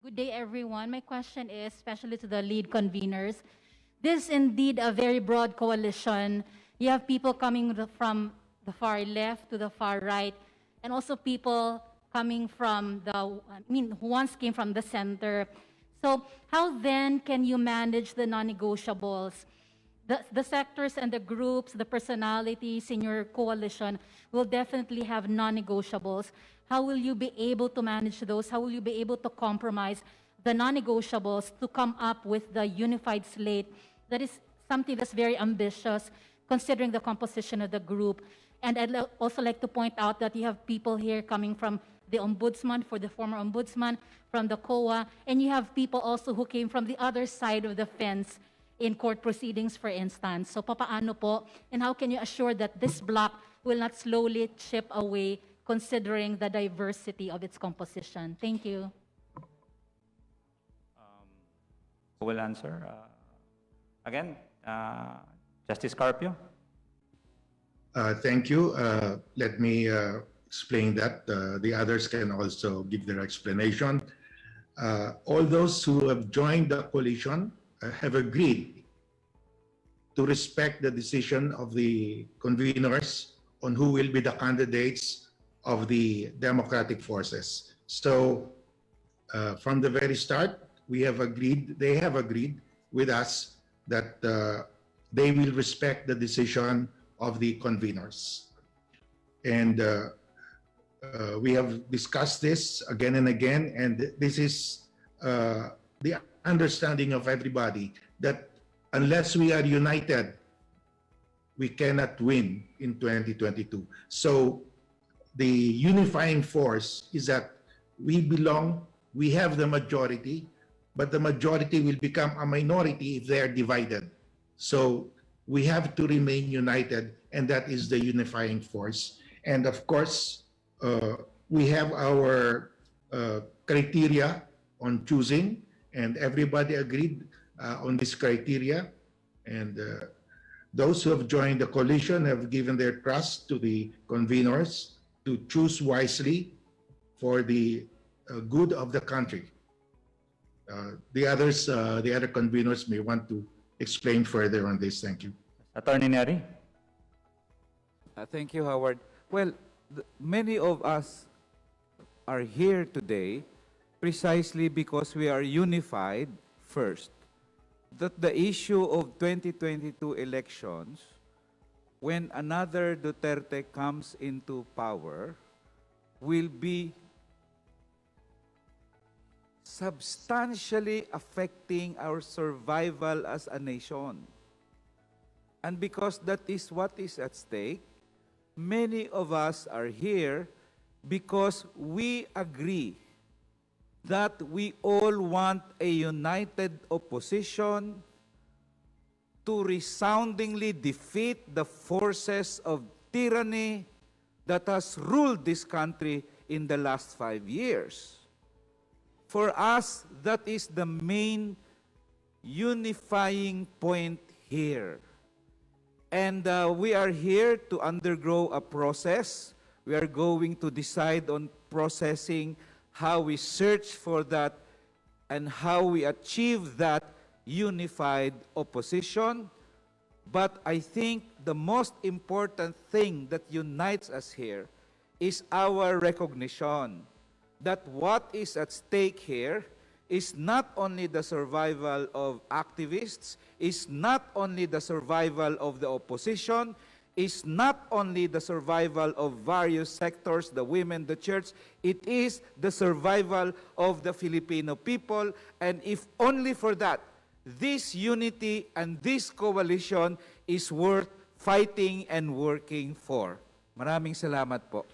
Good day, everyone. My question is, especially to the lead conveners, this is indeed a very broad coalition. You have people coming from the far left to the far right, and also people coming from who once came from the center. So how then can you manage the non-negotiables? The sectors and the groups, the personalities in your coalition will definitely have non-negotiables. How will you be able to manage those? How will you be able to compromise the non-negotiables to come up with the unified slate that is something that's very ambitious considering the composition of the group? And I'd also like to point out that you have people here coming from the ombudsman, for the former ombudsman, from the COA, and you have people also who came from the other side of the fence in court proceedings, for instance. So papaano po, and how can you assure that this bloc will not slowly chip away considering the diversity of its composition? Thank you. Who will answer? Again, Justice Carpio. Thank you. Let me explain that. The others can also give their explanation. All those who have joined the coalition have agreed to respect the decision of the conveners on who will be the candidates of the democratic forces. So from the very start, they have agreed with us that they will respect the decision of the conveners. And we have discussed this again and again, and this is the understanding of everybody that unless we are united, we cannot win in 2022. So the unifying force is that we have the majority, but the majority will become a minority if they are divided. So we have to remain united, and that is the unifying force. And of course, we have our criteria on choosing, and everybody agreed on this criteria. And those who have joined the coalition have given their trust to the conveners to choose wisely for the good of the country. The other conveners may want to explain further on this. Thank you. Attorney Neri. Thank you, Howard. Well, many of us are here today precisely because we are unified first. That the issue of 2022 elections, when another Duterte comes into power, will be substantially affecting our survival as a nation. And because that is what is at stake, many of us are here because we agree that we all want a united opposition to resoundingly defeat the forces of tyranny that has ruled this country in the last 5 years. For us, that is the main unifying point here. And we are here to undergo a process. We are going to decide on processing how we search for that and how we achieve that unified opposition. But I think the most important thing that unites us here is our recognition that what is at stake here is not only the survival of activists, is not only the survival of the opposition, is not only the survival of various sectors, the women, the church, it is the survival of the Filipino people. And if only for that, this unity and this coalition is worth fighting and working for. Maraming salamat po.